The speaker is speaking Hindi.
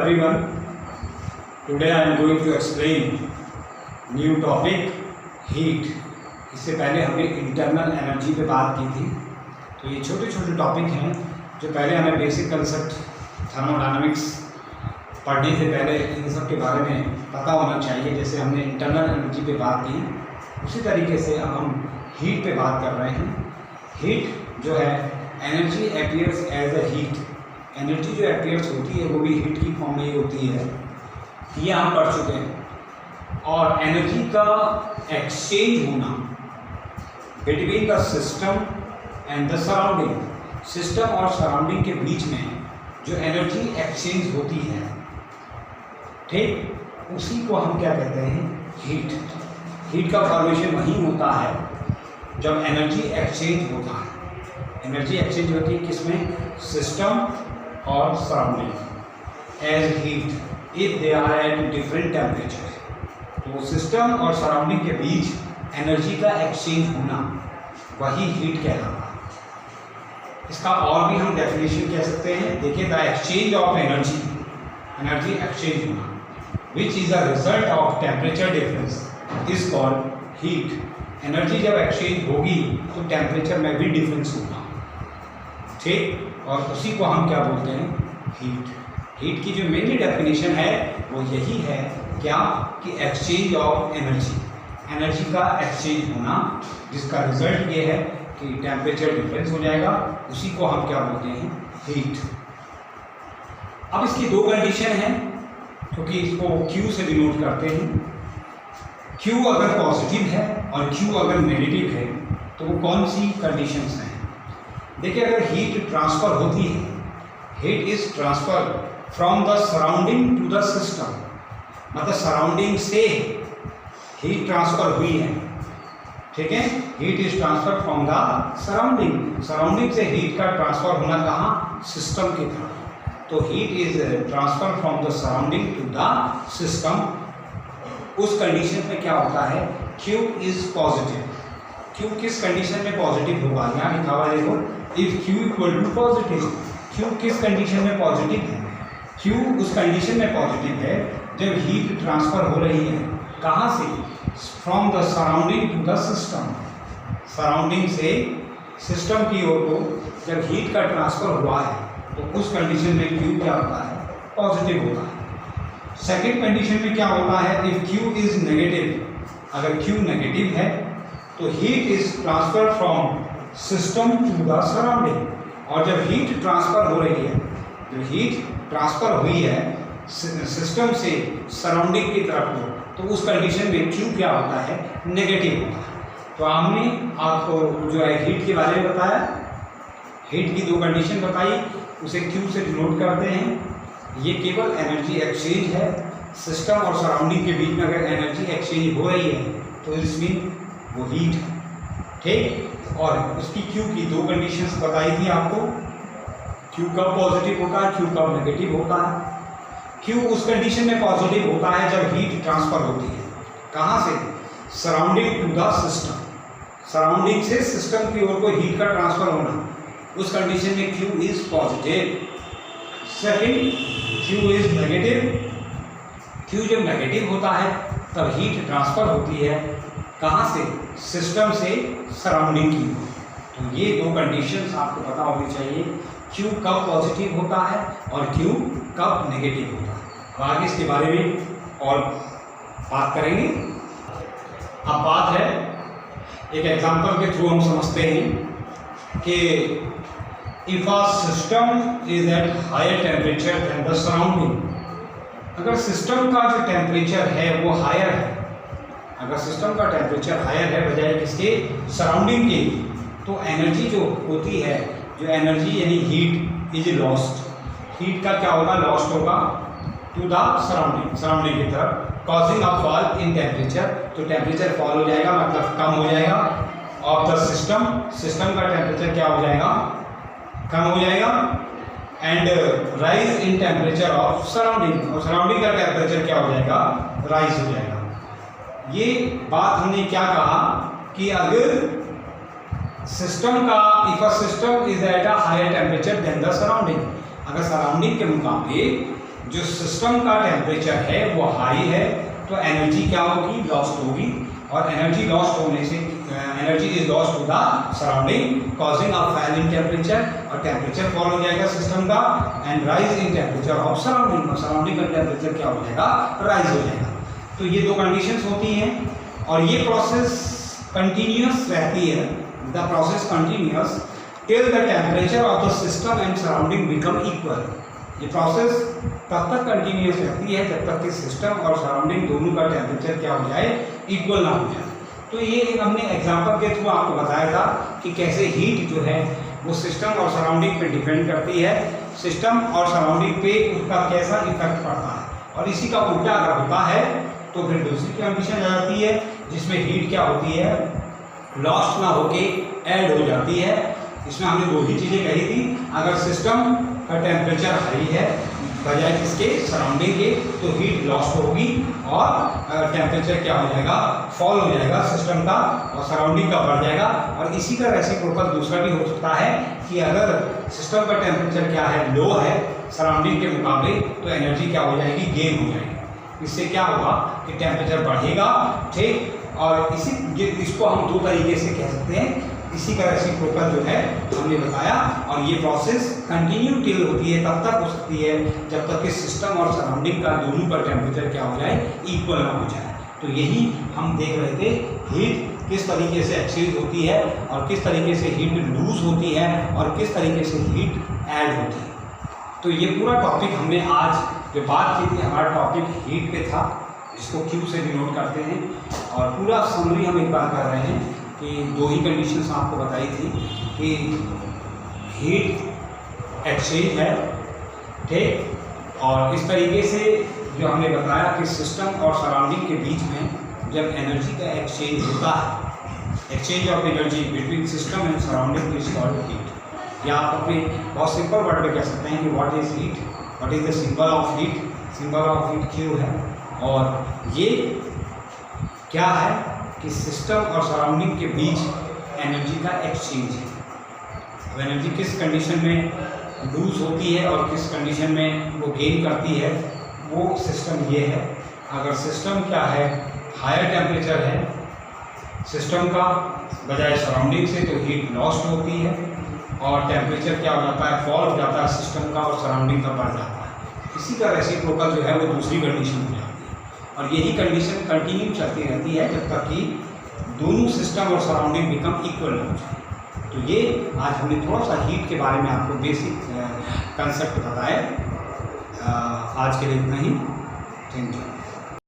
everyone. Today I am going to explain new topic heat. इससे पहले हमने इंटरनल एनर्जी पे बात की थी। तो ये छोटे छोटे टॉपिक हैं जो पहले हमें बेसिक कंसेप्ट थर्मोडायनामिक्स पढ़ने से पहले इन सब के बारे में पता होना चाहिए। जैसे हमने इंटरनल एनर्जी पे बात की, उसी तरीके से अब हम हीट पे बात कर रहे हैं। हीट जो है energy appears as a heat. Energy जो अपीयर्स होती है वो भी हीट की फॉर्म में ही होती है, ये हम पढ़ चुके हैं। और एनर्जी का एक्सचेंज होना between the system and the surrounding, system और सराउंडिंग के बीच में जो एनर्जी एक्सचेंज होती है, ठीक, उसी को हम क्या कहते हैं? हीट। हीट का फॉर्मेशन वहीं होता है जब एनर्जी एक्सचेंज होता है। एनर्जी एक्सचेंज होती है किसमें? सिस्टम और surrounding as heat if they are at different temperature. तो सिस्टम और सराउंडिंग के बीच एनर्जी का एक्सचेंज होना वही हीट कहलाता है। इसका और भी हम डेफिनेशन कह सकते हैं। देखिए, the exchange of energy, energy exchange होना which is a result of temperature difference is called heat. Energy जब एक्सचेंज होगी तो टेम्परेचर में भी डिफरेंस होगा, ठीक, और उसी को हम क्या बोलते हैं? हीट। हीट की जो मेनली डेफिनेशन है वो यही है, क्या कि एक्सचेंज ऑफ एनर्जी, एनर्जी का एक्सचेंज होना, जिसका रिजल्ट ये है कि टेम्परेचर डिफरेंस हो जाएगा, उसी को हम क्या बोलते हैं? हीट। अब इसकी दो कंडीशन हैं, क्योंकि इसको Q से डिनोट करते हैं। Q अगर पॉजिटिव है और Q अगर नेगेटिव है तो वो कौन सी कंडीशंस हैं? देखिए, अगर हीट ट्रांसफ़र होती है, heat is transfer from the surrounding to the system, मतलब सराउंडिंग से हीट ट्रांसफ़र हुई है, ठीक है। Heat is transfer from the surrounding, surrounding से हीट का ट्रांसफर होना कहाँ? सिस्टम की तरफ। तो heat is transfer from the surrounding to the system. उस कंडीशन में क्या होता है? Q is positive. Q किस कंडीशन में पॉजिटिव होगा? यहाँ लिखा हुआ है, देखो, if Q equal to positive. Q किस कंडीशन में पॉजिटिव है? Q उस कंडीशन में पॉजिटिव है जब हीट ट्रांसफर हो रही है, कहाँ से? From the surrounding to the system, surrounding से सिस्टम की ओर को जब हीट का ट्रांसफर हुआ है तो उस कंडीशन में Q क्या होता है? पॉजिटिव होता है। सेकेंड कंडीशन में क्या होता है? इफ Q इज नेगेटिव, अगर Q नेगेटिव है तो heat is transfer from system to the surrounding, और जब हीट ट्रांसफर हो रही है, जब हीट ट्रांसफर हुई है सिस्टम से सराउंडिंग की तरफ को, तो उस कंडीशन में Q क्या होता है? नेगेटिव होता है। तो हमने आपको जो है हीट के बारे में बताया, हीट की दो कंडीशन बताई, उसे Q से डिनोट करते हैं। ये केवल एनर्जी एक्सचेंज है, सिस्टम और सराउंडिंग के बीच में अगर एनर्जी एक्सचेंज हो रही है तो इस मीन वो हीट है, ठीक। और उसकी Q की दो कंडीशंस बताई थी आपको। Q कब पॉजिटिव होता है, Q कब नेगेटिव होता है? Q उस कंडीशन में पॉजिटिव होता है जब हीट ट्रांसफर होती है, कहाँ से? Surrounding to the system, surrounding से सिस्टम की ओर को हीट का ट्रांसफर होना, उस कंडीशन में Q is positive. Second, Q is negative. Q जब नेगेटिव होता है तब हीट ट्रांसफर होती है, कहाँ से? सिस्टम से सराउंडिंग की ओर। तो ये दो कंडीशंस आपको पता होनी चाहिए, Q कब पॉजिटिव होता है और Q कब नेगेटिव होता है। अब आगे इसके बारे में और बात करेंगे। अब बात है, एक एग्जांपल के थ्रू हम समझते हैं कि if a system is at higher temperature then the surrounding, अगर सिस्टम का जो टेम्परेचर है वो हायर है, अगर सिस्टम का टेम्परेचर हायर है बजाय किसके? सराउंडिंग के, तो एनर्जी जो होती है, जो एनर्जी यानी हीट इज लॉस्ट, हीट का क्या होगा? लॉस्ट होगा टू द सराउंडिंग, सराउंडिंग की तरफ, causing a fall in temperature. तो टेम्परेचर फॉल हो जाएगा, मतलब कम हो जाएगा, ऑफ द सिस्टम, सिस्टम का टेम्परेचर क्या हो जाएगा? कम हो जाएगा, and rise in temperature of surrounding, और सराउंडिंग का टेम्परेचर क्या हो जाएगा? राइज हो जाएगा। ये बात हमने क्या कहा कि अगर सिस्टम का, if a system is at a higher temperature then the surrounding, अगर सराउंडिंग के मुकाबले जो सिस्टम का टेम्परेचर है वो हाई है तो एनर्जी क्या होगी, लॉस्ट होगी, और एनर्जी लॉस्ट होने से energy is lost to the surrounding causing a fall in temperature, और टेम्परेचर फॉल हो जाएगा सिस्टम का, and rise in temperature of surrounding, और सराउंडिंग का टेम्परेचर क्या हो जाएगा, राइज हो जाएगा। तो ये दो कंडीशंस होती हैं और ये प्रोसेस कंटिन्यूअस रहती है, the process continuous till the temperature of the system and surrounding become equal. ये प्रोसेस तब तक कंटिन्यूअस रहती है जब तक कि सिस्टम और सराउंडिंग दोनों का टेम्परेचर क्या हो जाए, इक्वल ना हो जाए। तो ये एक हमने एग्जांपल के थ्रू आपको बताया था कि कैसे हीट जो है वो सिस्टम और सराउंडिंग पे डिपेंड करती है, सिस्टम और सराउंडिंग पे उसका कैसा इफेक्ट पड़ता है, और इसी का उल्टा अगर होता है तो फिर दूसरी कंडीशन आ जाती है जिसमें हीट क्या होती है, लॉस्ट ना होके ऐड हो जाती है। इसमें हमने दो ही चीज़ें कही थी, अगर सिस्टम का टेम्परेचर हाई है बजाय इसके सराउंडिंग के तो हीट लॉस्ट होगी और टेम्परेचर क्या हो जाएगा, फॉल हो जाएगा सिस्टम का और सराउंडिंग का बढ़ जाएगा। और इसी का रेसिप्रोकल दूसरा भी हो सकता है कि अगर सिस्टम का टेम्परेचर क्या है, लो है सराउंडिंग के मुकाबले, तो एनर्जी क्या हो जाएगी, गेन हो जाएगी। इससे क्या होगा कि टेम्परेचर बढ़ेगा, ठीक। और इसको हम दो तरीके से कह सकते हैं, इसी का रेसिप्रोकल जो है हमने बताया, और ये प्रोसेस कंटिन्यू टिल होती है, तब तक हो सकती है जब तक कि सिस्टम और सराउंडिंग का दोनों का टेम्परेचर क्या हो जाए, इक्वल ना हो जाए। तो यही हम देख रहे थे, हीट किस तरीके से एक्सचेंज होती है और किस तरीके से हीट लूज होती है और किस तरीके से हीट ऐड होती है। तो ये पूरा टॉपिक हमने आज जो बात की थी, हमारा टॉपिक हीट पे था, जिसको क्यू से डिनोट करते हैं, और पूरा समरी हम एक बार कर रहे हैं कि दो ही कंडीशंस आपको बताई थी कि हीट एक्सचेंज है, ठीक। और इस तरीके से जो हमने बताया कि सिस्टम और सराउंडिंग के बीच में जब एनर्जी का एक्सचेंज होता है, exchange of energy between system and surrounding is called heat. या आप अपने बहुत सिंपल वर्ड में कह सकते हैं कि what is heat, what is the symbol of heat, symbol of heat Q है। और ये क्या है कि सिस्टम और सराउंडिंग के बीच एनर्जी का एक्सचेंज है। अब एनर्जी किस कंडीशन में लूज होती है और किस कंडीशन में वो गेन करती है, वो सिस्टम ये है। अगर सिस्टम क्या है, हायर टेम्परेचर है सिस्टम का बजाय सराउंडिंग से, तो हीट लॉस्ट होती है और टेम्परेचर क्या हो जाता है, फॉल हो जाता है सिस्टम का और सराउंडिंग का बढ़ जाता है। इसी का रेसिप्रोकल जो है वो दूसरी कंडीशन हो जाती है, और यही कंडीशन कंटिन्यू चलती रहती है जब तक कि दोनों सिस्टम और सराउंडिंग बिकम इक्वल हो जाए। तो ये आज हमने थोड़ा सा हीट के बारे में आपको बेसिक कंसेप्ट बताया। आज के लिए इतना ही, थैंक यू।